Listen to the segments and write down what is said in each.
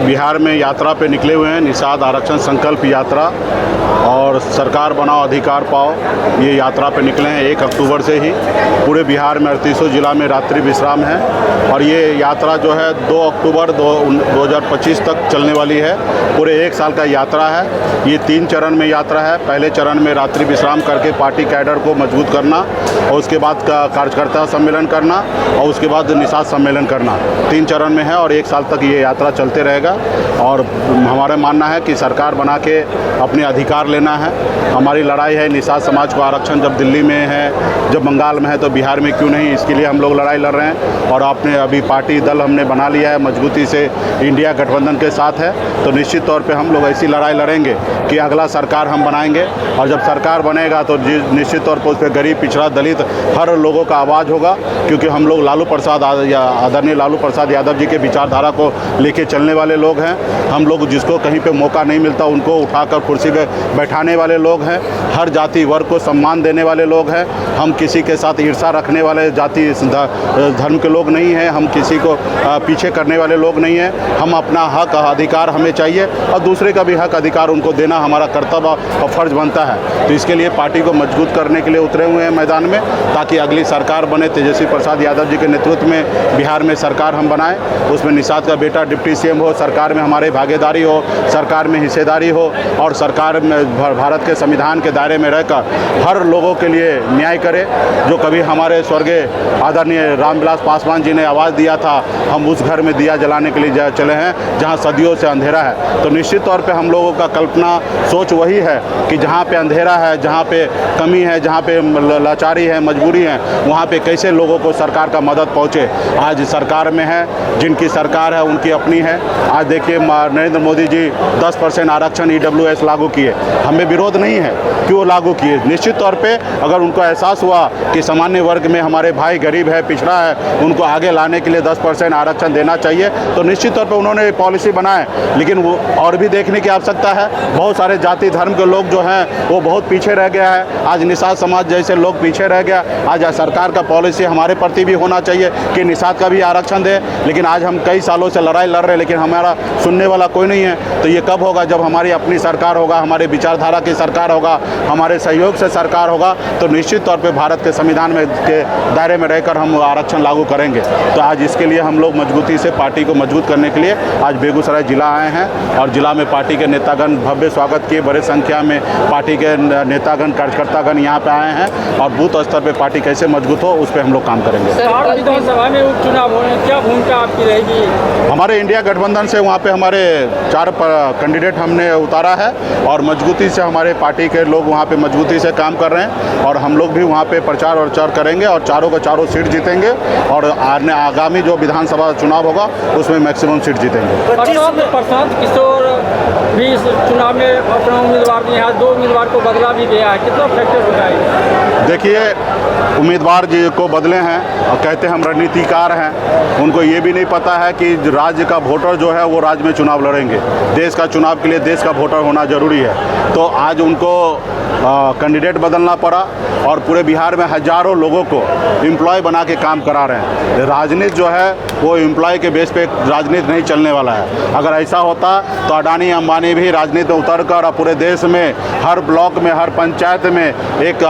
बिहार में यात्रा पे निकले हुए हैं। निषाद आरक्षण संकल्प यात्रा और सरकार बनाओ अधिकार पाओ, ये यात्रा पे निकले हैं 1 अक्टूबर से ही। पूरे बिहार में 38 जिला में रात्रि विश्राम है और ये यात्रा जो है 2 अक्टूबर 2025 तक चलने वाली है। पूरे 1 साल का यात्रा है। ये 3 चरण में यात्रा है। पहले चरण में रात्रि विश्राम करके पार्टी कैडर को मजबूत करना और उसके बाद का कार्यकर्ता सम्मेलन करना और उसके बाद निषाद सम्मेलन करना। 3 चरण में है और 1 साल तक ये यात्रा चलते रहेगा। और हमारा मानना है कि सरकार बना के अपने अधिकार लेना है। हमारी लड़ाई है निषाद समाज को आरक्षण जब दिल्ली में है, जब बंगाल में है, तो बिहार में क्यों नहीं, इसके लिए हम लोग लड़ाई लड़ रहे हैं। और आपने अभी पार्टी दल हमने बना लिया है, मजबूती से इंडिया गठबंधन के साथ है। तो निश्चित तौर पे हम लोग ऐसी लड़ाई लड़ेंगे कि अगला सरकार हम बनाएंगे और जब सरकार बनेगा तो निश्चित तौर पर उस पर गरीब, पिछड़ा, दलित हर लोगों का आवाज़ होगा। क्योंकि हम लोग लालू प्रसाद आदरणीय लालू प्रसाद यादव जी के विचारधारा को लेके चलने वाले लोग हैं। हम लोग जिसको कहीं पे मौका नहीं मिलता उनको उठाकर कुर्सी पे बैठाने वाले लोग हैं। हर जाति वर्ग को सम्मान देने वाले लोग हैं। हम किसी के साथ ईर्ष्या रखने वाले जाति धर्म के लोग नहीं हैं। हम किसी को पीछे करने वाले लोग नहीं हैं। हम अपना हक अधिकार हमें चाहिए और दूसरे का भी हक अधिकार उनको देना हमारा कर्तव्य और फर्ज बनता है। तो इसके लिए पार्टी को मजबूत करने के लिए उतरे हुए हैं मैदान में, ताकि अगली सरकार बने। तेजस्वी प्रसाद यादव जी के नेतृत्व में बिहार में सरकार हम बनाएं, उसमें निषाद का बेटा डिप्टी सीएम हो, सरकार में हमारे भागीदारी हो, सरकार में हिस्सेदारी हो और सरकार में भारत के संविधान के दायरे में रहकर हर लोगों के लिए न्याय करे। जो कभी हमारे स्वर्गीय आदरणीय रामविलास पासवान जी ने आवाज़ दिया था, हम उस घर में दिया जलाने के लिए चले हैं जहां सदियों से अंधेरा है। तो निश्चित तौर पे हम लोगों का कल्पना सोच वही है कि जहां पे अंधेरा है, जहां पे कमी है, जहां पे लाचारी है, मजबूरी है, वहां पे कैसे लोगों को सरकार का मदद पहुंचे। आज सरकार में है, जिनकी सरकार है उनकी अपनी है। आज देखिए नरेंद्र मोदी जी 10% आरक्षण EWS लागू किए, हमें विरोध नहीं है कि वो लागू किए। निश्चित तौर पे अगर उनको एहसास हुआ कि सामान्य वर्ग में हमारे भाई गरीब है, पिछड़ा है, उनको आगे लाने के लिए 10% आरक्षण देना चाहिए, तो निश्चित तौर पे उन्होंने पॉलिसी बनाए। लेकिन वो और भी देखने की आवश्यकता है। बहुत सारे जाति धर्म के लोग जो हैं वो बहुत पीछे रह गया है। आज निषाद समाज जैसे लोग पीछे रह गया। आज सरकार का पॉलिसी हमारे प्रति भी होना चाहिए कि निषाद का भी आरक्षण दे। लेकिन आज हम कई सालों से लड़ाई लड़ रहे हैं, लेकिन हमारा सुनने वाला कोई नहीं है। तो ये कब होगा? जब हमारी अपनी सरकार होगा, हमारे विचारधारा की सरकार होगा, हमारे सहयोग से सरकार होगा, तो निश्चित तौर पे भारत के संविधान में के दायरे में रहकर हम आरक्षण लागू करेंगे। तो आज इसके लिए हम लोग मजबूती से पार्टी को मजबूत करने के लिए आज बेगूसराय जिला आए हैं और जिला में पार्टी के नेतागण भव्य स्वागत किए। बड़े संख्या में पार्टी के नेतागण, कार्यकर्तागण यहाँ पे आए हैं और बूथ स्तर पे पार्टी कैसे मजबूत हो उस पर हम लोग काम करेंगे। विधानसभा में उपचुनाव हो रहे हैं, क्या भूमिका आपकी रहेगी? हमारे इंडिया गठबंधन से वहाँ पे हमारे 4 कैंडिडेट हमने उतारा है और मजबूती से हमारे पार्टी के लोग वहाँ पे मजबूती से काम कर रहे हैं और हम लोग भी वहाँ पे प्रचार और चर करेंगे और चारों के चारों सीट जीतेंगे और आगामी जो विधानसभा चुनाव होगा उसमें मैक्सिमम सीट जीतेंगे। प्रशांत किशोर भी इस चुनाव में अपना उम्मीदवार ने यहाँ 2 उम्मीदवार को बदला भी गया है, कितना फैक्टर होता है? देखिए, उम्मीदवार जी को बदले हैं और कहते हैं हम रणनीतिकार हैं। उनको ये भी नहीं पता है कि राज्य का वोटर जो है वो राज्य में चुनाव लड़ेंगे। देश का चुनाव के लिए देश का वोटर होना ज़रूरी है। तो आज उनको कैंडिडेट बदलना पड़ा और पूरे बिहार में हज़ारों लोगों को एम्प्लॉय बना के काम करा रहे हैं। राजनीति जो है वो एम्प्लॉय के बेस पे राजनीति नहीं चलने वाला है। अगर ऐसा होता तो अडानी अंबानी भी राजनीति में उतर कर पूरे देश में हर ब्लॉक में, हर पंचायत में एक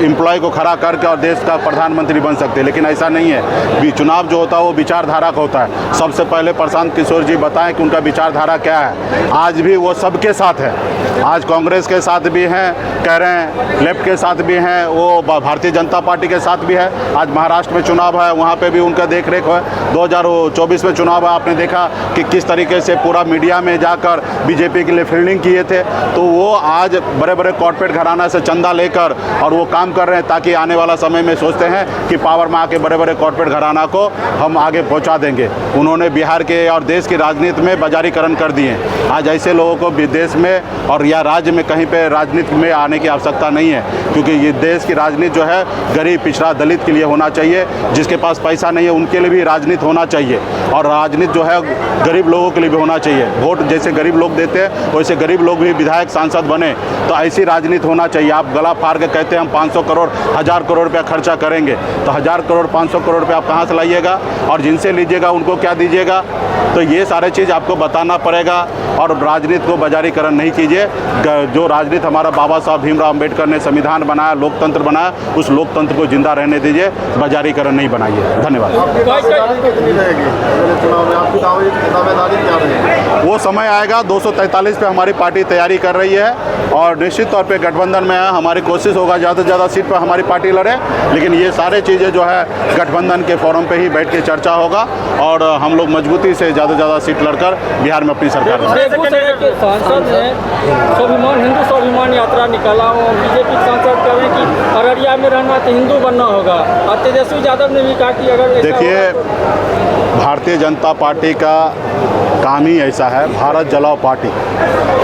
एम्प्लॉय को खड़ा करके और देश का प्रधानमंत्री बन सकते। लेकिन ऐसा नहीं है। चुनाव जो होता है वो विचारधारा का होता है। सबसे पहले प्रशांत किशोर जी बताएं कि उनका विचारधारा क्या है। आज भी वो सबके साथ है। आज कांग्रेस के साथ भी हैं, कह रहे हैं लेफ्ट के साथ भी हैं, वो भारतीय जनता पार्टी के साथ भी है। आज महाराष्ट्र में चुनाव है, वहाँ पे भी उनका देख रेख है। 2024 में चुनाव है, आपने देखा कि किस तरीके से पूरा मीडिया में जाकर बीजेपी के लिए फील्डिंग किए थे। तो वो आज बड़े बड़े कॉर्पोरेट घराना से चंदा लेकर और वो काम कर रहे हैं ताकि आने वाला समय में सोचते हैं कि पावर में आके बड़े बड़े कॉर्पोरेट घराना को हम आगे पहुँचा देंगे। उन्होंने बिहार के और देश की राजनीति में बाजारीकरण कर दिए। आज ऐसे लोगों को विदेश में और या राज्य में कहीं पे राजनीति में आने की आवश्यकता नहीं है, क्योंकि ये देश की राजनीति जो है गरीब, पिछड़ा, दलित के लिए होना चाहिए। जिसके पास पैसा नहीं है उनके लिए भी राजनीति होना चाहिए और राजनीति जो है गरीब लोगों के लिए भी होना चाहिए। वोट जैसे गरीब लोग देते हैं वैसे गरीब लोग भी विधायक सांसद बने। तो ऐसी राजनीति होना चाहिए। आप गला फाड़ के कहते हैं हम 500 करोड़ 1000 करोड़ रुपया खर्चा करेंगे, तो 1000 करोड़ 500 करोड़ रुपया आप कहाँ से लाइएगा और जिनसे लीजिएगा उनको क्या दीजिएगा? तो ये सारे चीज़ आपको बताना पड़ेगा और राजनीति को बाजारीकरण नहीं कीजिए। जो राजनीति हमारा बाबा साहब भीमराव अम्बेडकर ने संविधान बनाया, लोकतंत्र बनाया, उस लोकतंत्र को जिंदा रहने दीजिए, बाजारीकरण नहीं बनाइए। धन्यवाद। वो समय आएगा, 243 पे हमारी पार्टी तैयारी कर रही है और निश्चित तौर पे गठबंधन में हमारी कोशिश होगा ज़्यादा से ज़्यादा सीट पर हमारी पार्टी लड़े, लेकिन ये सारे चीज़ें जो है गठबंधन के फोरम पे ही बैठ के चर्चा होगा और हम लोग मजबूती से ज़्यादा से ज़्यादा सीट लड़कर बिहार में अपनी सरकार बनाएंगे। बेगूसराय के सांसद ने स्वाभिमान हिंदू स्वाभिमान यात्रा निकाला और बीजेपी सांसद कह रहे हैं कि अररिया में रहना तो हिंदू बनना होगा और तेजस्वी यादव ने भी कहा कि अगर देखिए, भारतीय जनता पार्टी का काम ही ऐसा है, भारत जलाओ पार्टी।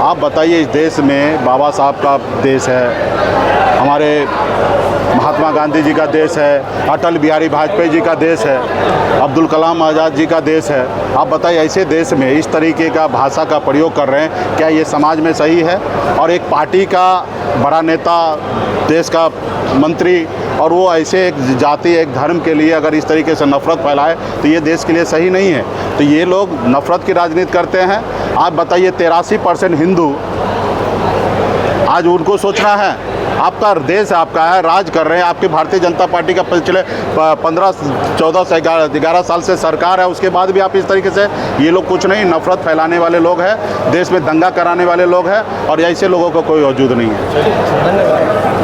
आप बताइए, इस देश में बाबा साहब का देश है, हमारे महात्मा गांधी जी का देश है, अटल बिहारी वाजपेयी जी का देश है, अब्दुल कलाम आज़ाद जी का देश है। आप बताइए, ऐसे देश में इस तरीके का भाषा का प्रयोग कर रहे हैं, क्या ये समाज में सही है? और एक पार्टी का बड़ा नेता, देश का मंत्री, और वो ऐसे एक जाति एक धर्म के लिए अगर इस तरीके से नफ़रत फैलाए तो ये देश के लिए सही नहीं है। तो ये लोग नफ़रत की राजनीति करते हैं। आप बताइए, 83% हिंदू, आज उनको सोचना है, आपका देश आपका है, राज कर रहे हैं, आपकी भारतीय जनता पार्टी का पिछले 15 14 से 11 साल से सरकार है, उसके बाद भी आप इस तरीके से, ये लोग कुछ नहीं, नफ़रत फैलाने वाले लोग हैं, देश में दंगा कराने वाले लोग हैं और ऐसे लोगों को कोई वजूद नहीं है। धन्यवाद।